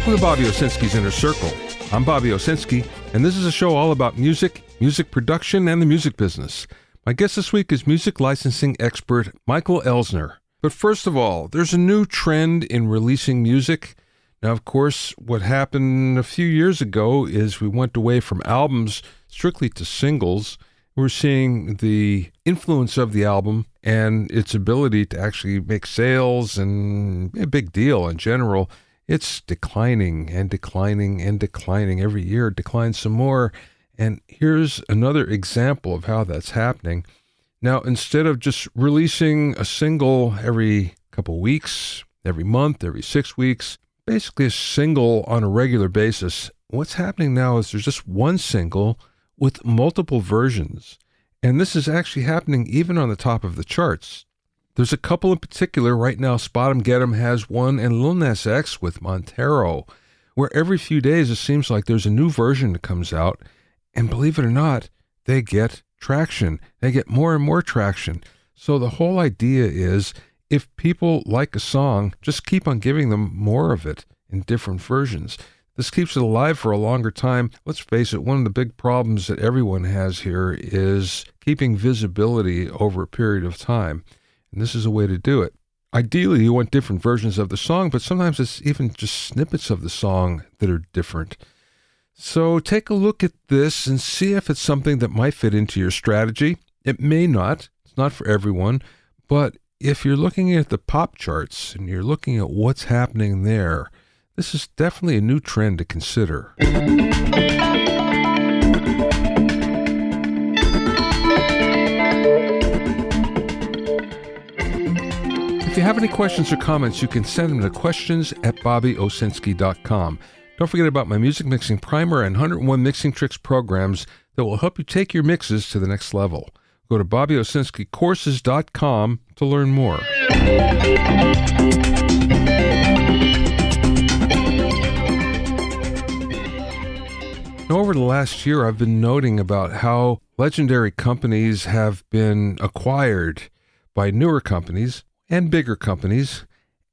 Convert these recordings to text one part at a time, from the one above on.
Welcome to Bobby Owsinski's Inner Circle. I'm Bobby Owsinski, and this is a show all about music, music production, and the music business. My guest this week is music licensing expert Michael Elsner. But first of all, there's a new trend in releasing music. Now, of course, what happened a few years ago is we went away from albums strictly to singles. We're seeing the influence of the album and its ability to actually make sales and a big deal in general. It's declining and declining and declining. Every year it declines some more. And here's another example of how that's happening. Now, instead of just releasing a single every couple weeks, every month, every 6 weeks, basically a single on a regular basis, what's happening now is there's just one single with multiple versions. And this is actually happening even on the top of the charts. There's a couple in particular right now. Spot 'em, Get 'em has one, and Lil Nas X with Montero, where every few days it seems like there's a new version that comes out. And believe it or not, they get traction. They get more and more traction. So the whole idea is if people like a song, just keep on giving them more of it in different versions. This keeps it alive for a longer time. Let's face it, one of the big problems that everyone has here is keeping visibility over a period of time. And this is a way to do it. Ideally, you want different versions of the song, but sometimes it's even just snippets of the song that are different. So take a look at this and see if it's something that might fit into your strategy. It may not. It's not for everyone. But if you're looking at the pop charts and you're looking at what's happening there, this is definitely a new trend to consider. If you have any questions or comments, you can send them to questions@bobbyowsinski.com. Don't forget about my music mixing primer and 101 mixing tricks programs that will help you take your mixes to the next level. Go to bobbyowsinskicourses.com to learn more. Now, over the last year, I've been noting about how legendary companies have been acquired by newer companies and bigger companies,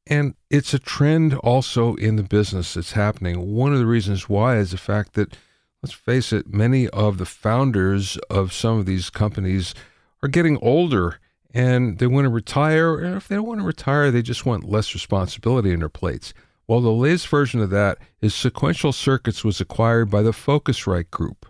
and it's a trend also in the business that's happening. One of the reasons why is the fact that, let's face it, many of the founders of some of these companies are getting older and they want to retire, and if they don't want to retire, they just want less responsibility on their plates. Well, the latest version of that is Sequential Circuits was acquired by the Focusrite Group.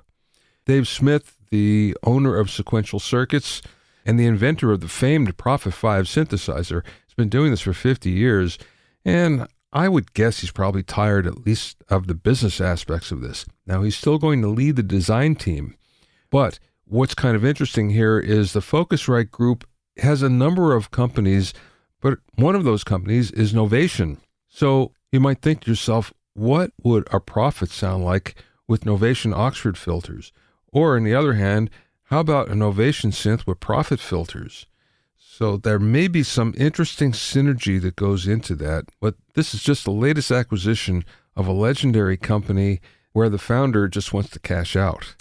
Dave Smith, the owner of Sequential Circuits and the inventor of the famed Prophet 5 synthesizer, has been doing this for 50 years, and I would guess he's probably tired at least of the business aspects of this. Now, he's still going to lead the design team, but what's kind of interesting here is the Focusrite Group has a number of companies, but one of those companies is Novation. So you might think to yourself, what would a Prophet sound like with Novation Oxford filters? Or on the other hand, how about a Novation synth with Prophet filters? So there may be some interesting synergy that goes into that, but this is just the latest acquisition of a legendary company where the founder just wants to cash out.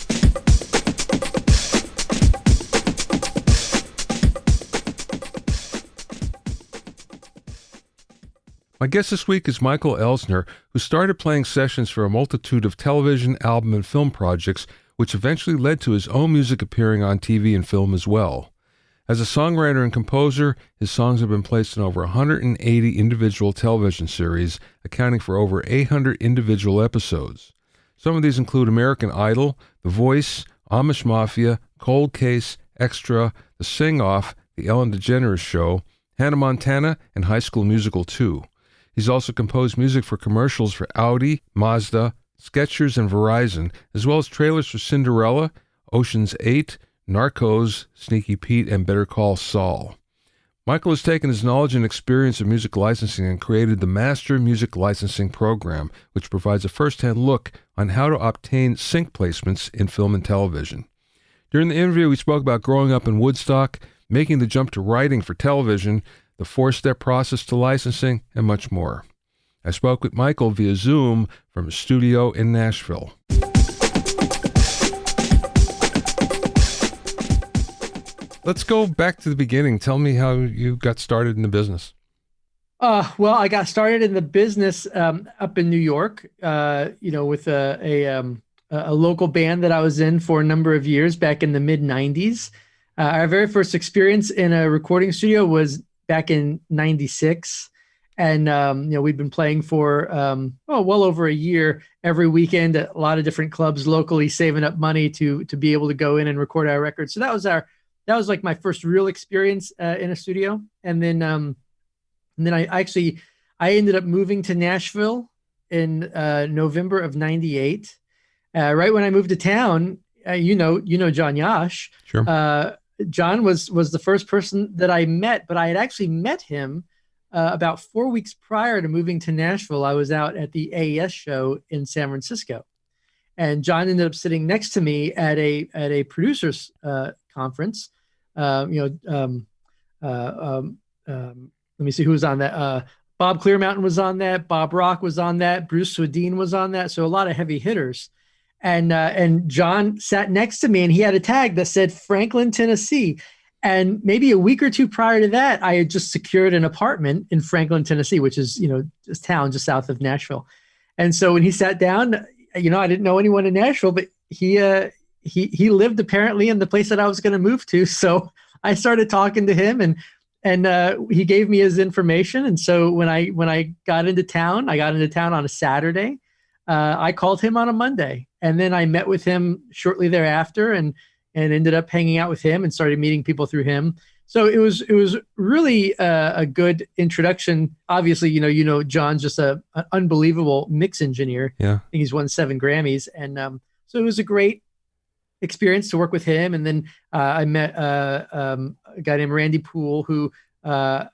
My guest this week is Michael Elsner, who started playing sessions for a multitude of television, album, and film projects, which eventually led to his own music appearing on TV and film as well. As a songwriter and composer, his songs have been placed in over 180 individual television series, accounting for over 800 individual episodes. Some of these include American Idol, The Voice, Amish Mafia, Cold Case, Extra, The Sing-Off, The Ellen DeGeneres Show, Hannah Montana, and High School Musical 2. He's also composed music for commercials for Audi, Mazda, Skechers, and Verizon, as well as trailers for Cinderella, Ocean's 8, Narcos, Sneaky Pete, and Better Call Saul. Michael has taken his knowledge and experience of music licensing and created the Master Music Licensing Program, which provides a first-hand look on how to obtain sync placements in film and television. During the interview, we spoke about growing up in Woodstock, making the jump to writing for television, the 4-step process to licensing, and much more. I spoke with Michael via Zoom from a studio in Nashville. Let's go back to the beginning. Tell me how you got started in the business. Well, I got started in the business up in New York, with a local band that I was in for a number of years back in the mid 90s. Our very first experience in a recording studio was back in 96. And, we'd been playing for, well over a year every weekend at a lot of different clubs locally, saving up money to be able to go in and record our records. So that was like my first real experience in a studio. And then I ended up moving to Nashville in November of '98. Right when I moved to town, you know John Yash. Sure. John was the first person that I met, but I had actually met him about 4 weeks prior to moving to Nashville. I was out at the AES show in San Francisco, and John ended up sitting next to me at a producers conference. Let me see who was on that. Bob Clearmountain was on that. Bob Rock was on that. Bruce Swedien was on that. So a lot of heavy hitters. And John sat next to me, and he had a tag that said Franklin, Tennessee. And maybe a week or two prior to that, I had just secured an apartment in Franklin, Tennessee, which is, this town just south of Nashville. And so when he sat down, I didn't know anyone in Nashville, but he lived apparently in the place that I was going to move to. So I started talking to him, and he gave me his information. And so when I got into town, on a Saturday. I called him on a Monday, and then I met with him shortly thereafter, and ended up hanging out with him and started meeting people through him. So it was really a good introduction. Obviously, John's just an unbelievable mix engineer. Yeah, I think he's won 7 Grammys, and so it was a great experience to work with him. And then I met a guy named Randy Poole, who I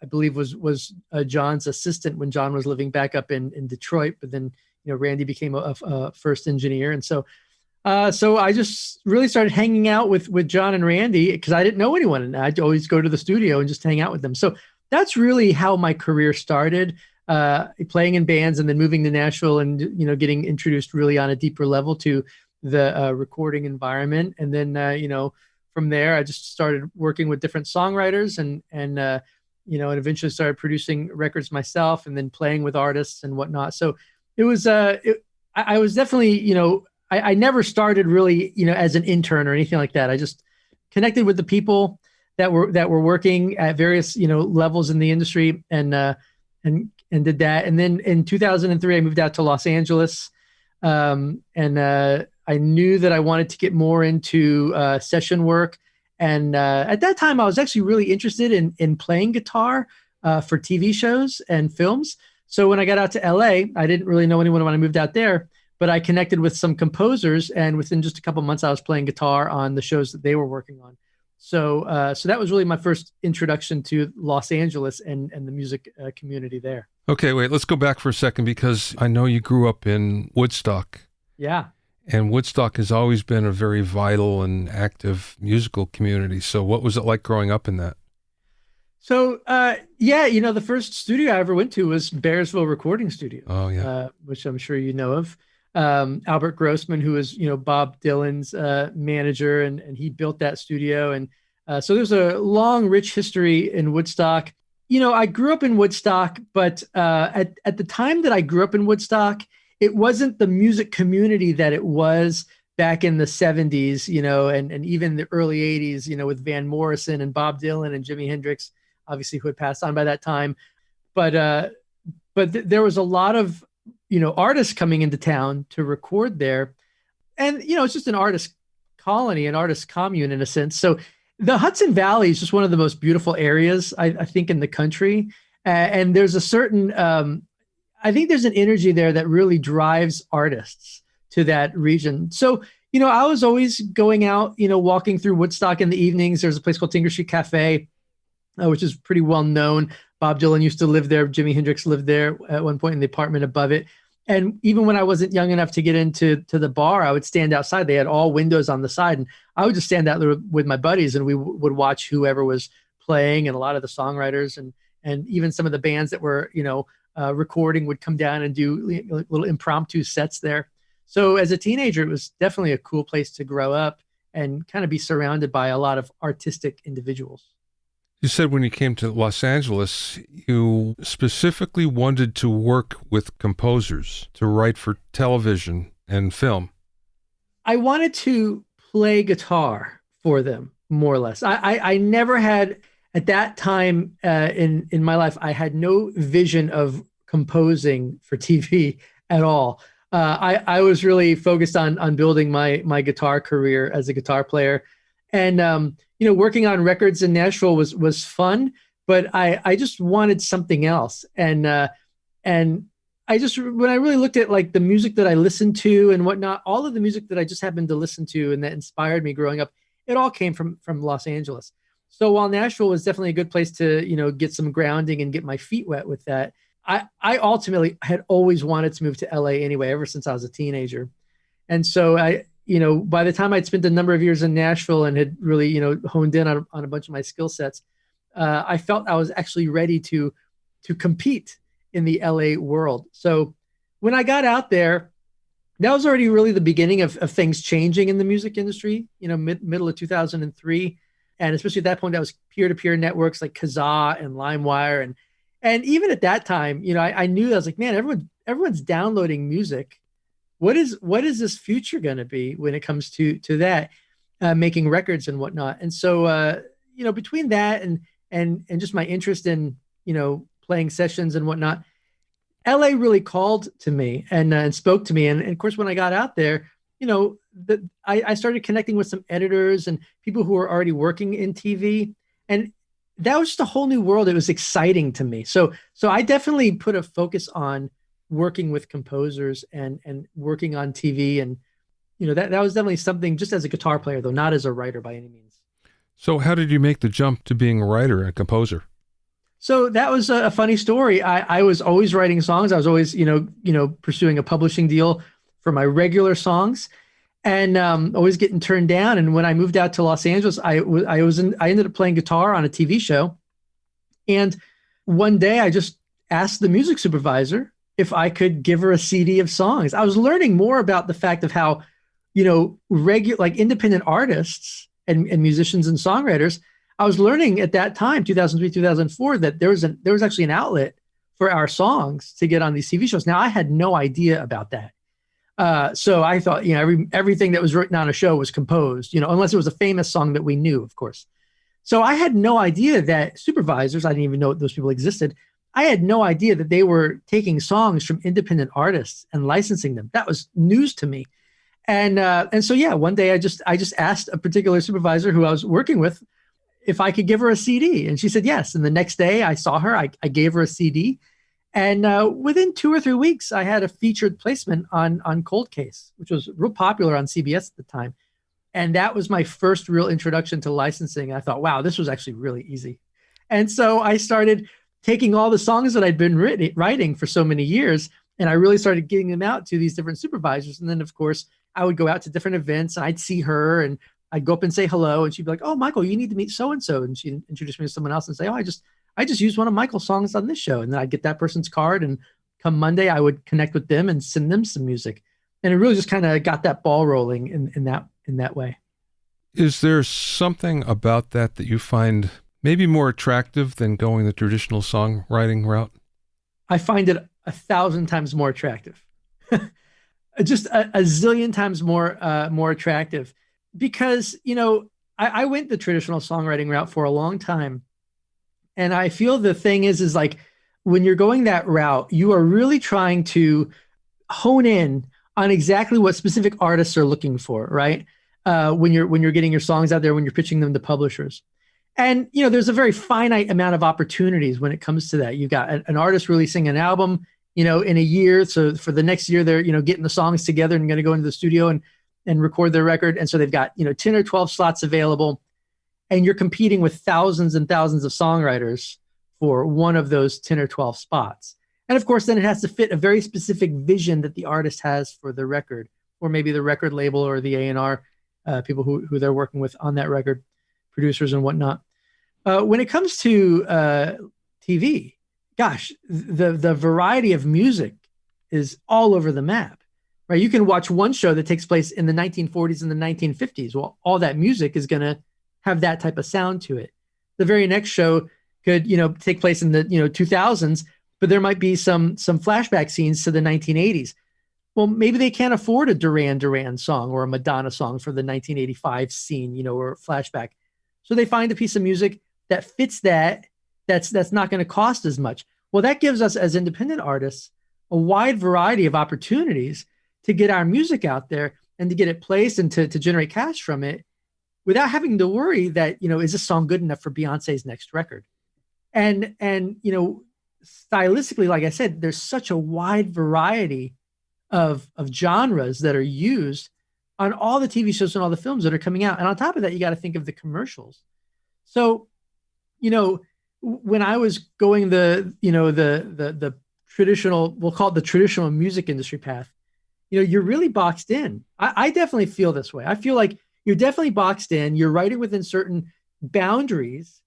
believe was John's assistant when John was living back up in Detroit. But then Randy became a first engineer, and so I just really started hanging out with John and Randy because I didn't know anyone, and I'd always go to the studio and just hang out with them. So that's really how my career started, playing in bands and then moving to Nashville and getting introduced really on a deeper level to the recording environment. And then from there I just started working with different songwriters and eventually started producing records myself and then playing with artists and whatnot. So it was I was definitely I never started really as an intern or anything like that. I just connected with the people that were working at various levels in the industry and did that. And then in 2003 I moved out to Los Angeles, and I knew that I wanted to get more into session work. And at that time, I was actually really interested in playing guitar for TV shows and films. So when I got out to LA, I didn't really know anyone when I moved out there, but I connected with some composers. And within just a couple of months, I was playing guitar on the shows that they were working on. So that was really my first introduction to Los Angeles and the music community there. Okay, wait, let's go back for a second because I know you grew up in Woodstock. Yeah. And Woodstock has always been a very vital and active musical community. So what was it like growing up in that? So, the first studio I ever went to was Bearsville Recording Studio. Oh, yeah. Which I'm sure you know of. Albert Grossman, who was, Bob Dylan's manager, and he built that studio. And so there's a long, rich history in Woodstock. I grew up in Woodstock, but at the time that I grew up in Woodstock, it wasn't the music community that it was back in the 70s, and even the early 80s, with Van Morrison and Bob Dylan and Jimi Hendrix, obviously, who had passed on by that time. But there was a lot of, artists coming into town to record there. And, it's just an artist colony, an artist commune in a sense. So the Hudson Valley is just one of the most beautiful areas, I think, in the country. And there's a certain, I think there's an energy there that really drives artists to that region. So, I was always going out, walking through Woodstock in the evenings. There's a place called Tinker Street Cafe, which is pretty well known. Bob Dylan used to live there. Jimi Hendrix lived there at one point in the apartment above it. And even when I wasn't young enough to get into the bar, I would stand outside. They had all windows on the side, and I would just stand out there with my buddies, and we would watch whoever was playing, and a lot of the songwriters and even some of the bands that were, recording would come down and do little impromptu sets there. So as a teenager, it was definitely a cool place to grow up and kind of be surrounded by a lot of artistic individuals. You said when you came to Los Angeles, you specifically wanted to work with composers to write for television and film. I wanted to play guitar for them, more or less. I never had at that time in my life. I had no vision of composing for TV at all. I was really focused on building my guitar career as a guitar player, and working on records in Nashville was fun, but I just wanted something else, and I just, when I really looked at like the music that I listened to and whatnot, all of the music that I just happened to listen to and that inspired me growing up, it all came from Los Angeles. So while Nashville was definitely a good place to, get some grounding and get my feet wet with that, I ultimately had always wanted to move to LA anyway, ever since I was a teenager. And so by the time I'd spent a number of years in Nashville and had really, honed in on a bunch of my skill sets, I felt I was actually ready to compete in the LA world. So when I got out there, that was already really the beginning of things changing in the music industry, middle of 2003. And especially at that point, that was peer-to-peer networks like Kazaa and LimeWire. And even at that time, I knew, I was like, man, everyone's downloading music. What is this future going to be when it comes to that, making records and whatnot? And so, between that and just my interest in, playing sessions and whatnot, LA really called to me and spoke to me. And of course, when I got out there, I started connecting with some editors and people who were already working in TV. And that was just a whole new world. It was exciting to me. So I definitely put a focus on working with composers and working on TV. And, that was definitely something, just as a guitar player, though, not as a writer by any means. So how did you make the jump to being a writer and composer? So that was a funny story. I was always writing songs. I was always, pursuing a publishing deal for my regular songs, and always getting turned down. And when I moved out to Los Angeles, I ended up playing guitar on a TV show. And one day I just asked the music supervisor if I could give her a CD of songs. I was learning more about the fact of how, like independent artists and musicians and songwriters. I was learning at that time, 2003, 2004, that there was actually an outlet for our songs to get on these TV shows. Now, I had no idea about that. So I thought, everything that was written on a show was composed, unless it was a famous song that we knew, of course. So I had no idea that supervisors, I didn't even know those people existed. I had no idea that they were taking songs from independent artists and licensing them. That was news to me. And so, yeah, one day I just asked a particular supervisor who I was working with if I could give her a CD. And she said yes. And the next day I saw her, I gave her a CD. And within 2 or 3 weeks, I had a featured placement on Cold Case, which was real popular on CBS at the time. And that was my first real introduction to licensing. I thought, wow, this was actually really easy. And so I started taking all the songs that I'd been writing for so many years, and I really started getting them out to these different supervisors. And then, of course, I would go out to different events, and I'd see her, and I'd go up and say hello, and she'd be like, "Oh, Michael, you need to meet so-and-so." And she'd introduce me to someone else and say, "Oh, I just used one of Michael's songs on this show." And then I'd get that person's card, and come Monday, I would connect with them and send them some music. And it really just kind of got that ball rolling in that way. Is there something about that you find maybe more attractive than going the traditional songwriting route? I find it 1,000 times more attractive. Just a zillion times more attractive. Because, I went the traditional songwriting route for a long time. And I feel the thing is like, when you're going that route, you are really trying to hone in on exactly what specific artists are looking for, right? When you're getting your songs out there, when you're pitching them to publishers. And, there's a very finite amount of opportunities when it comes to that. You've got an artist releasing an album, in a year. So for the next year, they're, getting the songs together and going to go into the studio and record their record. And so they've got, 10 or 12 slots available, and you're competing with thousands and thousands of songwriters for one of those 10 or 12 spots. And of course, then it has to fit a very specific vision that the artist has for the record, or maybe the record label or the A&R people who they're working with on that record, producers and whatnot. When it comes to TV, gosh, the variety of music is all over the map. Right, you can watch one show that takes place in the 1940s and the 1950s. Well, all that music is going to have that type of sound to it. The very next show could, take place in the, 2000s, but there might be some flashback scenes to the 1980s. Well, maybe they can't afford a Duran Duran song or a Madonna song for the 1985 scene, or flashback. So they find a piece of music that fits that's not going to cost as much. Well, that gives us as independent artists a wide variety of opportunities to get our music out there and to get it placed and to generate cash from it without having to worry that, is this song good enough for Beyonce's next record? And stylistically, like I said, there's such a wide variety of genres that are used on all the TV shows and all the films that are coming out. And on top of that, you got to think of the commercials. So, when I was going the traditional, we'll call it the traditional music industry path, you're really boxed in. I definitely feel this way. I feel like you're definitely boxed in. You're writing within certain boundaries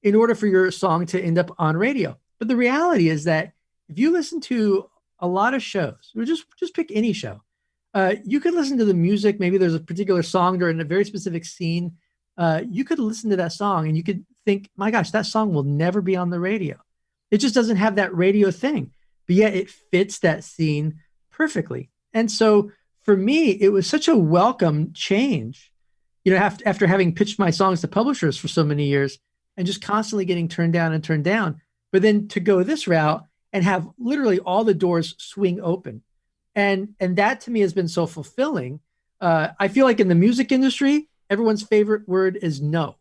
in order for your song to end up on radio. But the reality is that if you listen to a lot of shows, or just pick any show, you could listen to the music. Maybe there's a particular song during a very specific scene. You could listen to that song and you could think, my gosh, that song will never be on the radio. It just doesn't have that radio thing, but yet it fits that scene perfectly. And so for me, it was such a welcome change, after having pitched my songs to publishers for so many years and just constantly getting turned down, but then to go this route and have literally all the doors swing open. And that to me has been so fulfilling. I feel like in the music industry, everyone's favorite word is no.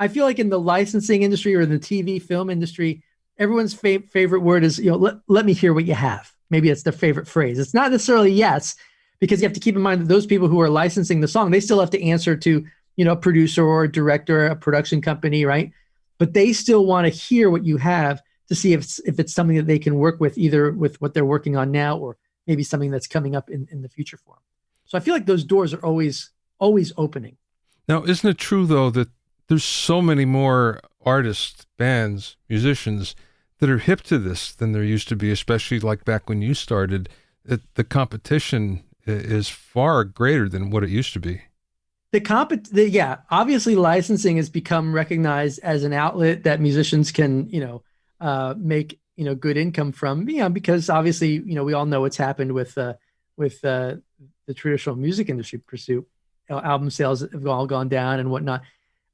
I feel like in the licensing industry or in the TV film industry, everyone's favorite word is, let me hear what you have. Maybe it's their favorite phrase. It's not necessarily yes, because you have to keep in mind that those people who are licensing the song, they still have to answer to, a producer or a director, a production company, right? But they still want to hear what you have to see if it's something that they can work with, either with what they're working on now or maybe something that's coming up in the future for them. So I feel like those doors are always opening. Now, isn't it true, though, that there's so many more artists, bands, musicians that are hip to this than there used to be, especially like back when you started? The competition is far greater than what it used to be. Obviously licensing has become recognized as an outlet that musicians can, make, good income from, because obviously, we all know what's happened with the traditional music industry pursuit. Album sales have all gone down and whatnot.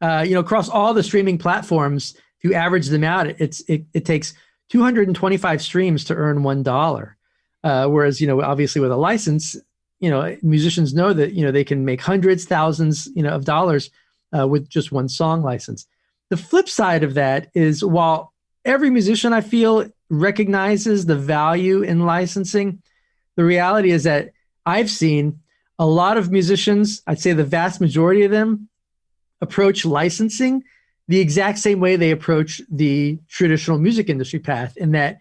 Across all the streaming platforms, if you average them out, it takes 225 streams to earn $1. Whereas, obviously with a license, musicians know that, they can make hundreds, thousands, of dollars with just one song license. The flip side of that is, while every musician, I feel, recognizes the value in licensing, the reality is that I've seen a lot of musicians, I'd say the vast majority of them, approach licensing the exact same way they approach the traditional music industry path, in that,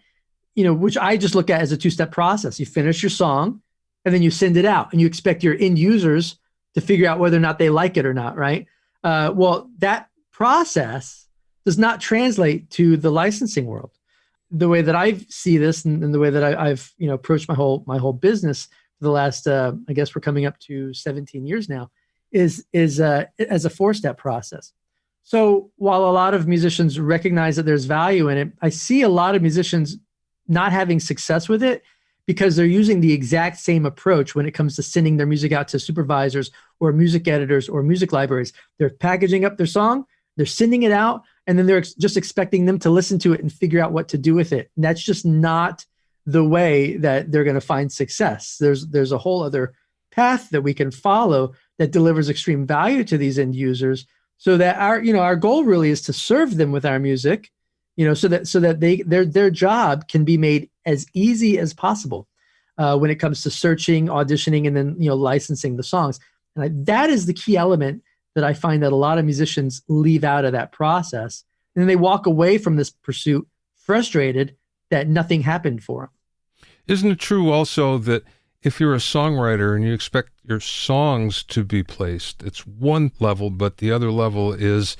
which I just look at as a two-step process. You finish your song and then you send it out, and you expect your end users to figure out whether or not they like it or not, right? Well, that process does not translate to the licensing world. The way that I see this, and the way that I've approached my whole business for the last, I guess we're coming up to 17 years now, is as a four-step process. So while a lot of musicians recognize that there's value in it, I see a lot of musicians not having success with it because they're using the exact same approach when it comes to sending their music out to supervisors or music editors or music libraries. They're packaging up their song, they're sending it out, and then they're just expecting them to listen to it and figure out what to do with it. And that's just not the way that they're going to find success. There's a whole other path that we can follow that delivers extreme value to these end users, so that our goal really is to serve them with our music, so that their job can be made as easy as possible when it comes to searching, auditioning, and then licensing the songs. And that is the key element that I find that a lot of musicians leave out of that process, and then they walk away from this pursuit frustrated that nothing happened for them. Isn't it true also that if you're a songwriter and you expect your songs to be placed, it's one level, but the other level is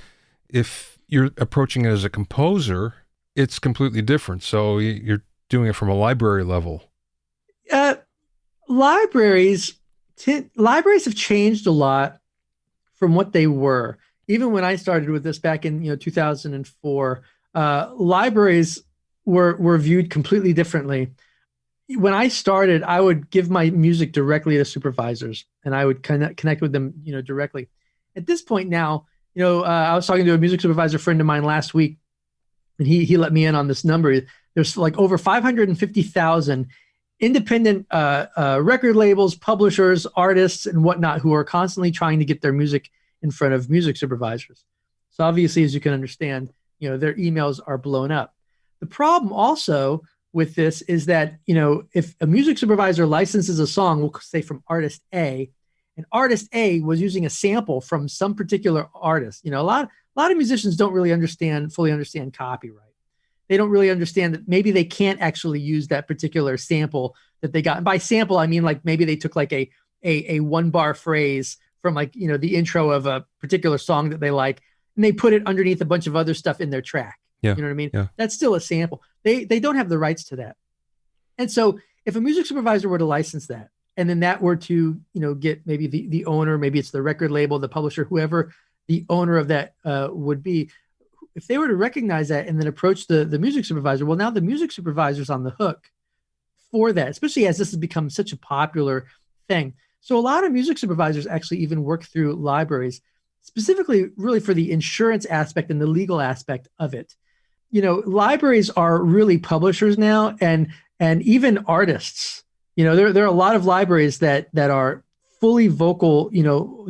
if you're approaching it as a composer, it's completely different. So you're doing it from a library level. Libraries have changed a lot from what they were. even when I started with this back in 2004, libraries were viewed completely differently. When I started, I would give my music directly to supervisors, and I would connect with them, directly. At this point now, I was talking to a music supervisor friend of mine last week, and he let me in on this number. There's like over 550,000 independent record labels, publishers, artists, and whatnot who are constantly trying to get their music in front of music supervisors. So obviously, as you can understand, their emails are blown up. The problem also with this is that, if a music supervisor licenses a song, we'll say from artist A, and artist A was using a sample from some particular artist, a lot of musicians don't really fully understand copyright. They don't really understand that maybe they can't actually use that particular sample that they got. And by sample, I mean like maybe they took like a one bar phrase from like, the intro of a particular song that they like, and they put it underneath a bunch of other stuff in their track. Yeah. You know what I mean? Yeah. That's still a sample. They don't have the rights to that. And so if a music supervisor were to license that, and then that were to, get maybe the owner, maybe it's the record label, the publisher, whoever the owner of that would be, if they were to recognize that and then approach the music supervisor, well, now the music supervisor's on the hook for that, especially as this has become such a popular thing. So a lot of music supervisors actually even work through libraries, specifically really for the insurance aspect and the legal aspect of it. Libraries are really publishers now, and even artists. There are a lot of libraries that are fully vocal,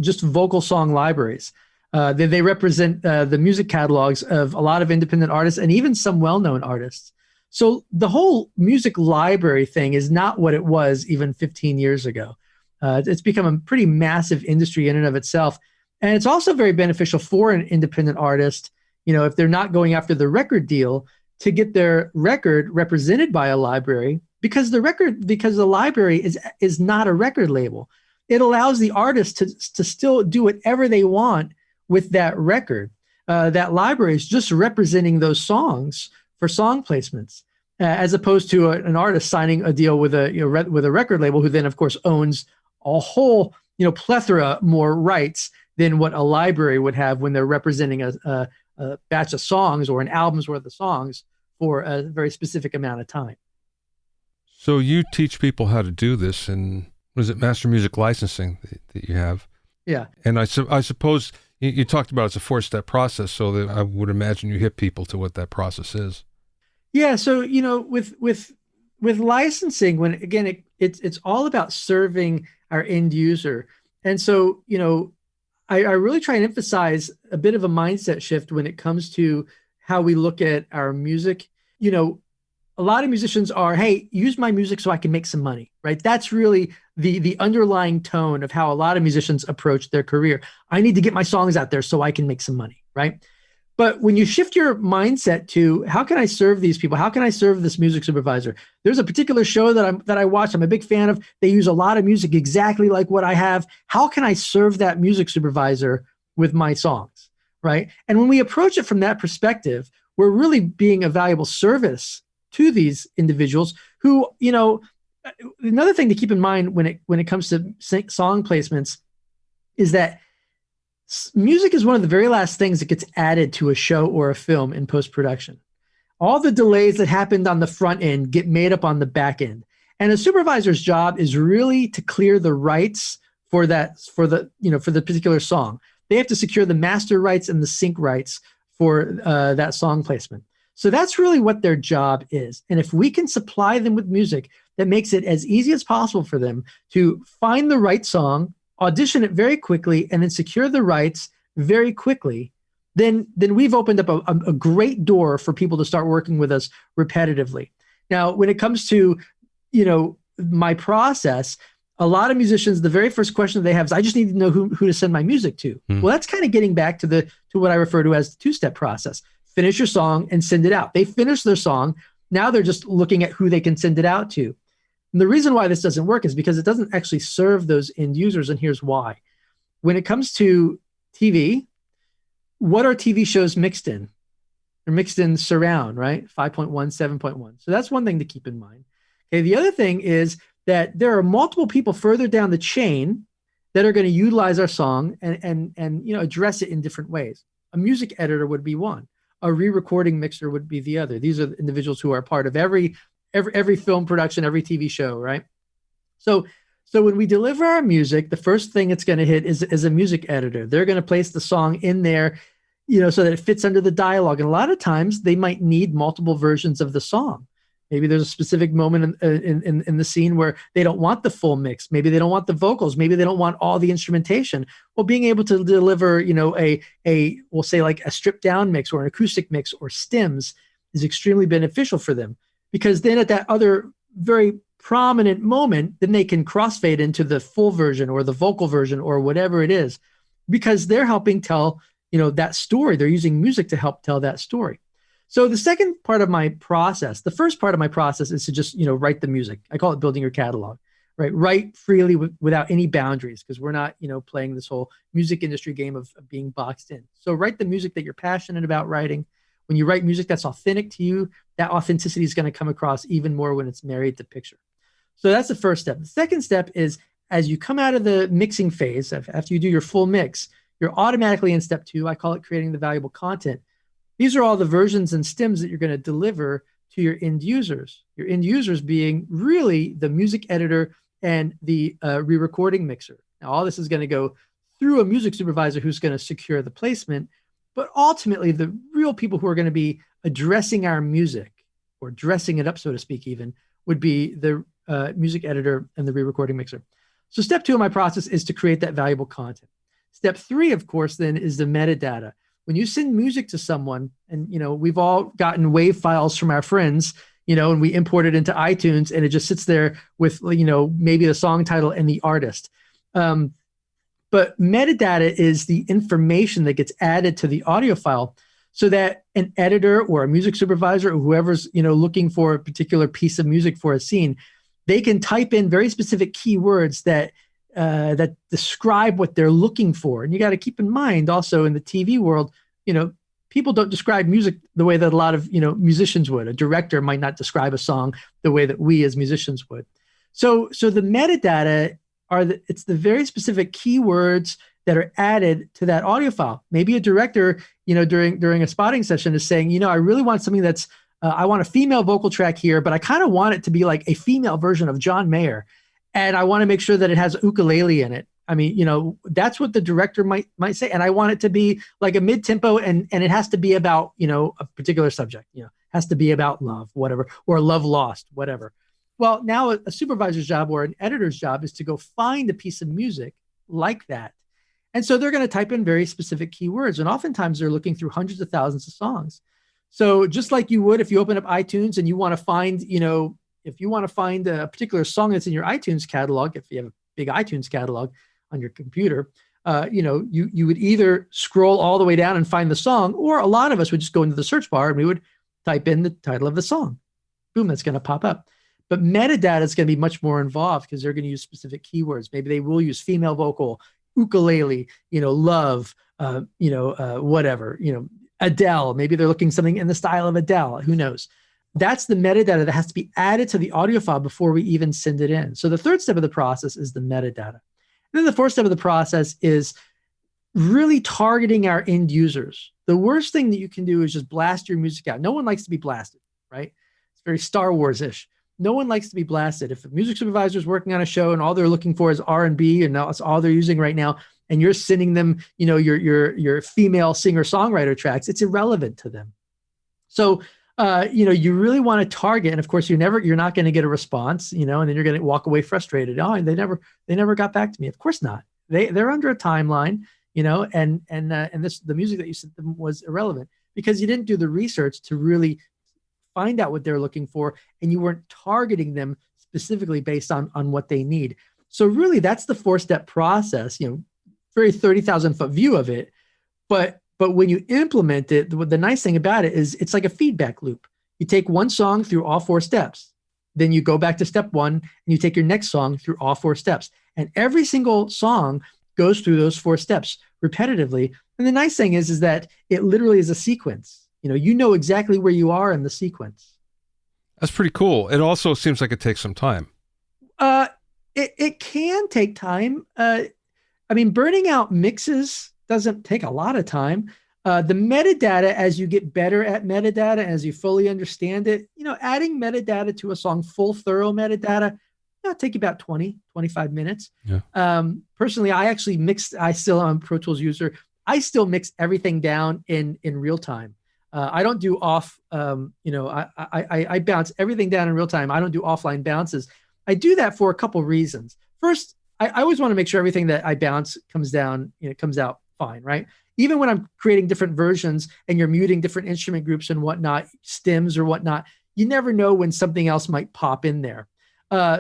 just vocal song libraries. They represent the music catalogs of a lot of independent artists and even some well-known artists. So the whole music library thing is not what it was even 15 years ago. It's become a pretty massive industry in and of itself. And it's also very beneficial for an independent artist, if they're not going after the record deal, to get their record represented by a library, because the library is not a record label. It allows the artist to still do whatever they want with that record. That library is just representing those songs for song placements, as opposed to an artist signing a deal with a record label, who then of course owns a whole plethora more rights than what a library would have when they're representing a batch of songs or an album's worth of songs for a very specific amount of time. So you teach people how to do this, and was it master music licensing that you have? Yeah. And I suppose you talked about it's a 4-step process, so that I would imagine you hit people to what that process is. Yeah. So, with licensing, when again, it's all about serving our end user. And so, I really try and emphasize a bit of a mindset shift when it comes to how we look at our music. A lot of musicians are, hey, use my music so I can make some money, right? That's really the underlying tone of how a lot of musicians approach their career. I need to get my songs out there so I can make some money, right? But when you shift your mindset to, how can I serve these people? How can I serve this music supervisor? There's a particular show that I watch. I'm a big fan of. They use a lot of music exactly like what I have. How can I serve that music supervisor with my songs, right? And when we approach it from that perspective, we're really being a valuable service to these individuals who, another thing to keep in mind when it comes to song placements is that music is one of the very last things that gets added to a show or a film in post-production. All the delays that happened on the front end get made up on the back end. And a supervisor's job is really to clear the rights for the particular song. They have to secure the master rights and the sync rights for that song placement. So that's really what their job is. And if we can supply them with music that makes it as easy as possible for them to find the right song, audition it very quickly, and then secure the rights very quickly, then we've opened up a great door for people to start working with us repetitively. Now, when it comes to, my process, a lot of musicians, the very first question they have is, I just need to know who to send my music to. Well, that's kind of getting back to what I refer to as the 2-step process. Finish your song and send it out. They finish their song. Now they're just looking at who they can send it out to. And the reason why this doesn't work is because it doesn't actually serve those end users. And here's why. When it comes to TV, what are TV shows mixed in? They're mixed in surround, right? 5.1, 7.1. So that's one thing to keep in mind. Okay. The other thing is that there are multiple people further down the chain that are going to utilize our song and address it in different ways. A music editor would be one. A re-recording mixer would be the other. These are the individuals who are part of every film production, every TV show, right? So when we deliver our music, the first thing it's going to hit is a music editor. They're going to place the song in there, so that it fits under the dialogue. And a lot of times they might need multiple versions of the song. Maybe there's a specific moment in the scene where they don't want the full mix. Maybe they don't want the vocals. Maybe they don't want all the instrumentation. Well, being able to deliver, we'll say like a stripped down mix or an acoustic mix or stems is extremely beneficial for them, because then at that other very prominent moment, then they can crossfade into the full version or the vocal version or whatever it is, because they're helping tell, that story. They're using music to help tell that story. So the second part of my process, the first part of my process is to just, write the music. I call it building your catalog, right? Write freely without any boundaries, because we're not, playing this whole music industry game of being boxed in. So write the music that you're passionate about writing. When you write music that's authentic to you, that authenticity is going to come across even more when it's married to picture. So that's the first step. The second step is, as you come out of the mixing phase, after you do your full mix, you're automatically in step 2. I call it creating the valuable content. These are all the versions and stems that you're going to deliver to your end users. Your end users being really the music editor and the re-recording mixer. Now, all this is going to go through a music supervisor who's going to secure the placement, but ultimately the real people who are going to be addressing our music, or dressing it up, so to speak, even, would be the music editor and the re-recording mixer. So step 2 of my process is to create that valuable content. Step 3, of course, then, is the metadata. When you send music to someone, and, we've all gotten WAV files from our friends, and we import it into iTunes, and it just sits there with, maybe the song title and the artist. But metadata is the information that gets added to the audio file, so that an editor or a music supervisor or whoever's, looking for a particular piece of music for a scene, they can type in very specific keywords that describe what they're looking for. And you got to keep in mind also, in the TV world, people don't describe music the way that a lot of, musicians would. A director might not describe a song the way that we as musicians would. So the metadata it's the very specific keywords that are added to that audio file. Maybe a director, during a spotting session is saying, I really want something that's, I want a female vocal track here, but I kind of want it to be like a female version of John Mayer. And I want to make sure that it has ukulele in it. I mean, that's what the director might say. And I want it to be like a mid-tempo, and it has to be about, a particular subject, has to be about love, whatever, or love lost, whatever. Well, now a supervisor's job or an editor's job is to go find a piece of music like that. And so they're going to type in very specific keywords. And oftentimes they're looking through hundreds of thousands of songs. So just like you would if you open up iTunes and you want to find, if you want to find a particular song that's in your iTunes catalog, if you have a big iTunes catalog on your computer, you would either scroll all the way down and find the song, or a lot of us would just go into the search bar and we would type in the title of the song. Boom, that's going to pop up. But metadata is going to be much more involved, because they're going to use specific keywords. Maybe they will use female vocal, ukulele, love, whatever, Adele. Maybe they're looking something in the style of Adele. Who knows? That's the metadata that has to be added to the audio file before we even send it in. So the third step of the process is the metadata. And then the fourth step of the process is really targeting our end users. The worst thing that you can do is just blast your music out. No one likes to be blasted, right? It's very Star Wars-ish. No one likes to be blasted. If a music supervisor is working on a show and all they're looking for is R&B, and that's all they're using right now, and you're sending them, your female singer-songwriter tracks, it's irrelevant to them. So, you really want to target, and of course you're not going to get a response, and then you're going to walk away frustrated. Oh, and they never got back to me. Of course not. They're under a timeline, and the music that you sent them was irrelevant because you didn't do the research to really find out what they're looking for, and you weren't targeting them specifically based on what they need. So really, that's the 4-step process. Very 30,000-foot view of it, but when you implement it, the nice thing about it is it's like a feedback loop. You take one song through all 4 steps, then you go back to step 1, and you take your next song through all 4 steps, and every single song goes through those 4 steps repetitively. And the nice thing is that it literally is a sequence. You know exactly where you are in the sequence. That's pretty cool. It also seems like it takes some time. It can take time. I mean, burning out mixes doesn't take a lot of time. The metadata, as you get better at metadata, as you fully understand it, adding metadata to a song, full, thorough metadata, it'll take you about 20, 25 minutes. Yeah. Personally, I actually I still am a Pro Tools user. I still mix everything down in real time. I don't do off, I bounce everything down in real time. I don't do offline bounces. I do that for a couple reasons. First, I always want to make sure everything that I bounce comes down, comes out fine, right? Even when I'm creating different versions and you're muting different instrument groups and whatnot, stems or whatnot, you never know when something else might pop in there.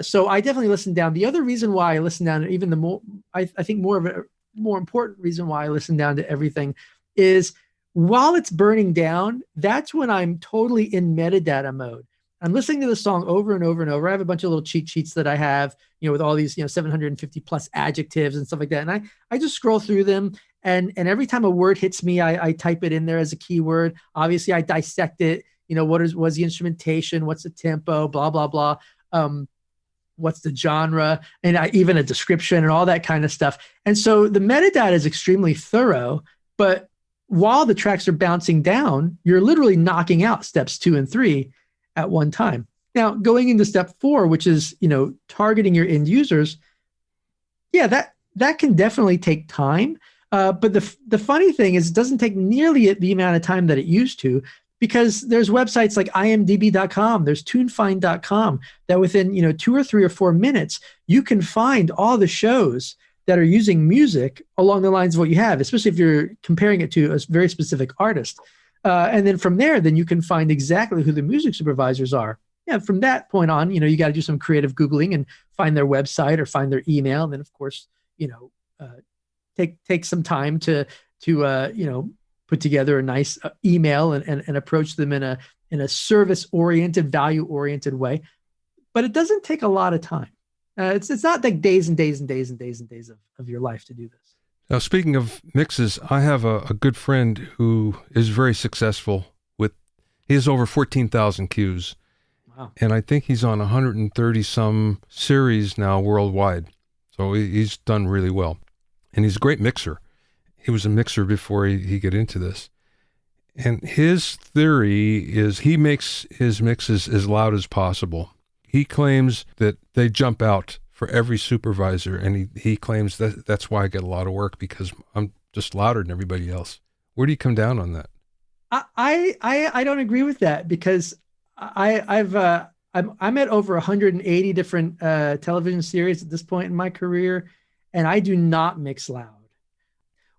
So I definitely listen down. The other reason why I listen down, even the more, I think more of a more important reason why I listen down to everything is while it's burning down, that's when I'm totally in metadata mode. I'm listening to the song over and over and over. I have a bunch of little cheat sheets that I have, with all these, 750 plus adjectives and stuff like that. And I just scroll through them. And every time a word hits me, I type it in there as a keyword. Obviously, I dissect it. Was the instrumentation? What's the tempo? Blah, blah, blah. What's the genre? And even a description and all that kind of stuff. And so the metadata is extremely thorough. But while the tracks are bouncing down, you're literally knocking out steps 2 and 3 at one time. Now, going into step 4, which is, targeting your end users, yeah, that can definitely take time. But the funny thing is it doesn't take nearly the amount of time that it used to, because there's websites like imdb.com, there's tunefind.com that within, 2 or 3 or 4 minutes, you can find all the shows that are using music along the lines of what you have, especially if you're comparing it to a very specific artist. And then from there, then you can find exactly who the music supervisors are. Yeah, from that point on, you got to do some creative Googling and find their website or find their email. And then, of course, take some time to put together a nice email and approach them in a service-oriented, value-oriented way. But it doesn't take a lot of time. It's not like days and days and days and days and days of your life to do this. Now, speaking of mixes, I have a good friend who is very successful he has over 14,000 cues. Wow. And I think he's on 130 some series now worldwide. So he's done really well. And he's a great mixer. He was a mixer before he got into this. And his theory is he makes his mixes as loud as possible. He claims that they jump out for every supervisor, and he claims that's why I get a lot of work, because I'm just louder than everybody else. Where do you come down on that? I don't agree with that, because I'm at over 180 different television series at this point in my career, and I do not mix loud.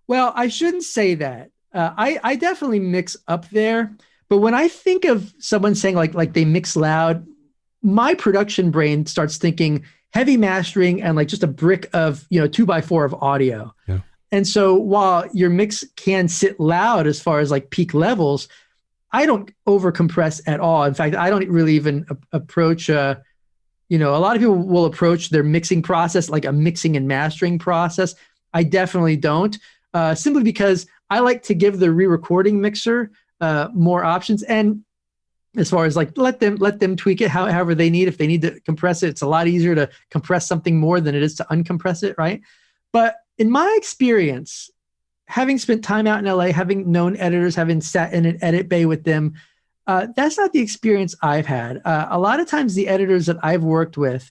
Well, I shouldn't say that. I definitely mix up there, but when I think of someone saying like they mix loud, my production brain starts thinking heavy mastering and like just a brick of 2x4 of audio. Yeah. And so while your mix can sit loud as far as like peak levels, I don't over compress at all. In fact, I don't really even approach a lot of people will approach their mixing process like a mixing and mastering process. I definitely don't, simply because I like to give the re-recording mixer more options. And as far as like let them tweak it however they need. If they need to compress it, it's a lot easier to compress something more than it is to uncompress it, right? But in my experience, having spent time out in LA, having known editors, having sat in an edit bay with them, that's not the experience I've had. A lot of times the editors that I've worked with,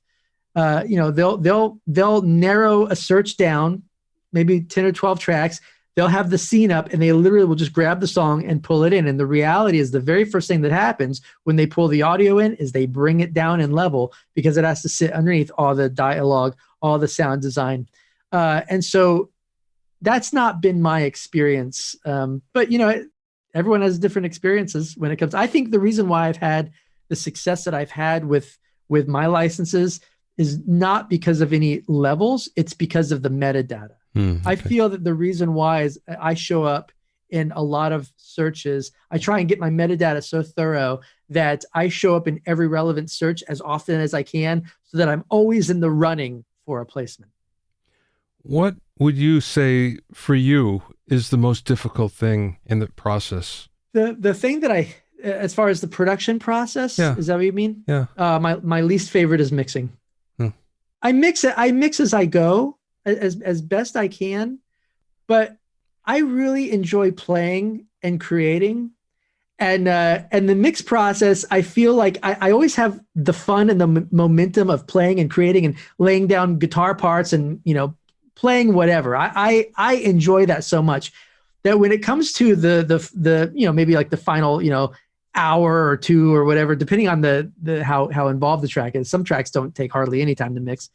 they'll narrow a search down, maybe 10 or 12 tracks. They'll have the scene up and they literally will just grab the song and pull it in. And the reality is the very first thing that happens when they pull the audio in is they bring it down in level, because it has to sit underneath all the dialogue, all the sound design. And so that's not been my experience. But everyone has different experiences when it comes. I think the reason why I've had the success that I've had with my licenses is not because of any levels. It's because of the metadata. Okay. I feel that the reason why is I show up in a lot of searches. I try and get my metadata so thorough that I show up in every relevant search as often as I can, so that I'm always in the running for a placement. What would you say for you is the most difficult thing in the process? The thing that as far as the production process, yeah. Is that what you mean? Yeah. My least favorite is mixing. I mix as I go. as best I can, but I really enjoy playing and creating. And the mix process, I feel like I always have the fun and the momentum of playing and creating and laying down guitar parts and, playing whatever. I enjoy that so much that when it comes to the maybe like the final, hour or two or whatever, depending on the how involved the track is. Some tracks don't take hardly any time to mix.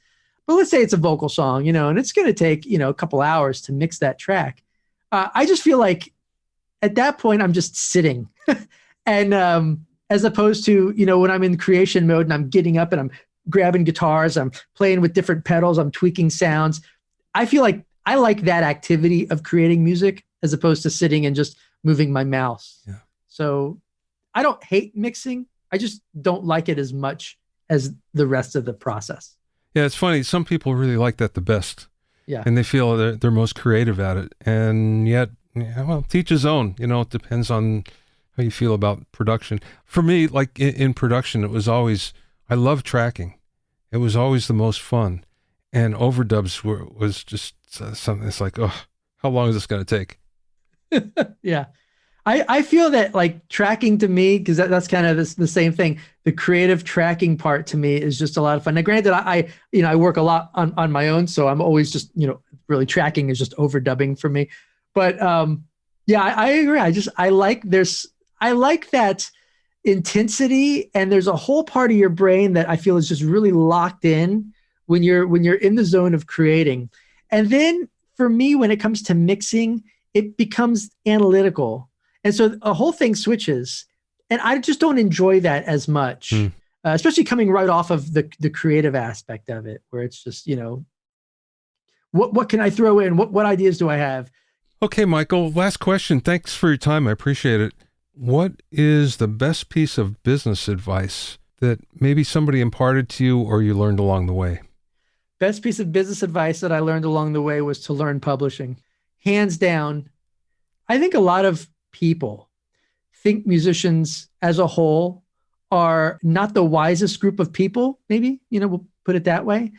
But let's say it's a vocal song, and it's going to take, a couple hours to mix that track. I just feel like at that point, I'm just sitting. And as opposed to, when I'm in creation mode and I'm getting up and I'm grabbing guitars, I'm playing with different pedals, I'm tweaking sounds. I feel like I like that activity of creating music as opposed to sitting and just moving my mouse. Yeah. So I don't hate mixing. I just don't like it as much as the rest of the process. Yeah, it's funny. Some people really like that the best. Yeah. And they feel they're most creative at it. And yet, teach his own. It depends on how you feel about production. For me, like in production, it was always, I love tracking. It was always the most fun. And overdubs was just something that's like, oh, how long is this going to take? Yeah. I feel that like tracking to me, because that's kind of the same thing. The creative tracking part to me is just a lot of fun. Now, granted, I work a lot on my own, so I'm always just, really tracking is just overdubbing for me. But yeah, I agree. I like that intensity, and there's a whole part of your brain that I feel is just really locked in when you're in the zone of creating. And then for me, when it comes to mixing, it becomes analytical. And so a whole thing switches, and I just don't enjoy that as much, especially coming right off of the creative aspect of it, where it's just, what can I throw in? What ideas do I have? Okay, Michael, last question. Thanks for your time. I appreciate it. What is the best piece of business advice that maybe somebody imparted to you or you learned along the way? Best piece of business advice that I learned along the way was to learn publishing. Hands down. I think a lot of people think musicians as a whole are not the wisest group of people, maybe, we'll put it that way.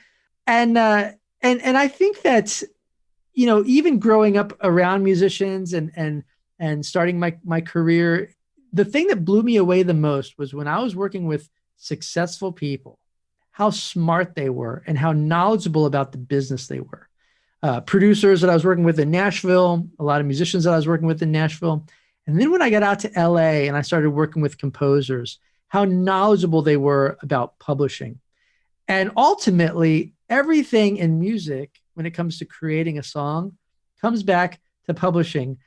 And I think that, even growing up around musicians and starting my career, the thing that blew me away the most was when I was working with successful people, how smart they were and how knowledgeable about the business they were. Producers that I was working with in Nashville, a lot of musicians that I was working with in Nashville. And then when I got out to LA and I started working with composers, how knowledgeable they were about publishing. And ultimately, everything in music, when it comes to creating a song, comes back to publishing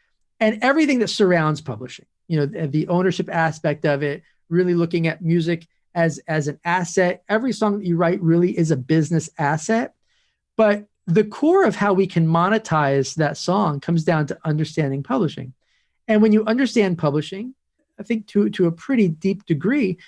and everything that surrounds publishing. The ownership aspect of it, really looking at music as an asset. Every song that you write really is a business asset. But the core of how we can monetize that song comes down to understanding publishing. And when you understand publishing, I think to a pretty deep degree,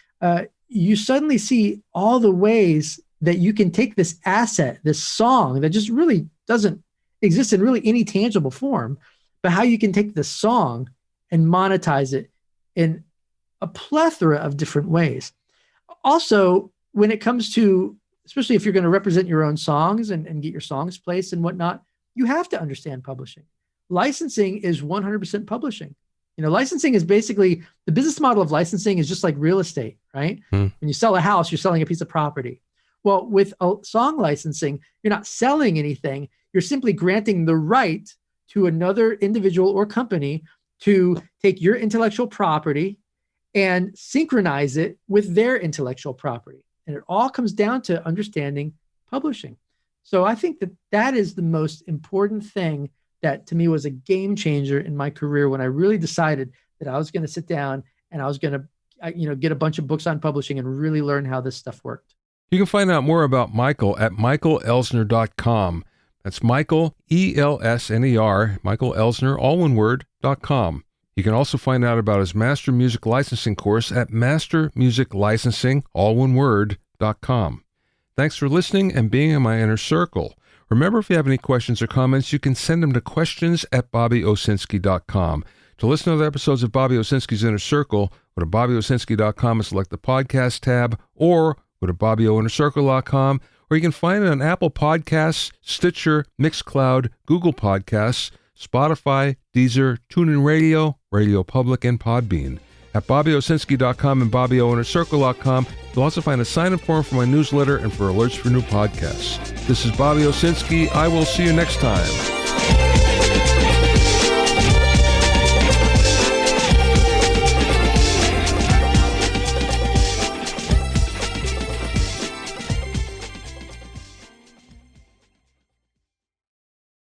you suddenly see all the ways that you can take this asset, this song that just really doesn't exist in really any tangible form, but how you can take the song and monetize it in a plethora of different ways. Also, when it comes to, especially if you're going to represent your own songs and get your songs placed and whatnot, you have to understand publishing. Licensing is 100% publishing. Licensing is basically, the business model of licensing is just like real estate, right? When you sell a house, you're selling a piece of property. Well, with a song licensing, you're not selling anything. You're simply granting the right to another individual or company to take your intellectual property and synchronize it with their intellectual property. And it all comes down to understanding publishing. So I think that is the most important thing that to me was a game changer in my career when I really decided that I was going to sit down and I was going to, get a bunch of books on publishing and really learn how this stuff worked. You can find out more about Michael at michaelelsner.com. That's Michael, E-L-S-N-E-R, Michael Elsner, all one word, .com. You can also find out about his Master Music Licensing course at mastermusiclicensing, all one word, .com. Thanks for listening and being in my inner circle. Remember, if you have any questions or comments, you can send them to questions@bobbyowsinski.com. To listen to other episodes of Bobby Owsinski's Inner Circle, go to bobbyowsinski.com and select the podcast tab, or go to bobbyowinnercircle.com, or you can find it on Apple Podcasts, Stitcher, Mixcloud, Google Podcasts, Spotify, Deezer, TuneIn Radio, Radio Public, and Podbean. At BobbyOwsinski.com and BobbyOInnerCircle.com, you'll also find a sign-up form for my newsletter and for alerts for new podcasts. This is Bobby Owsinski. I will see you next time.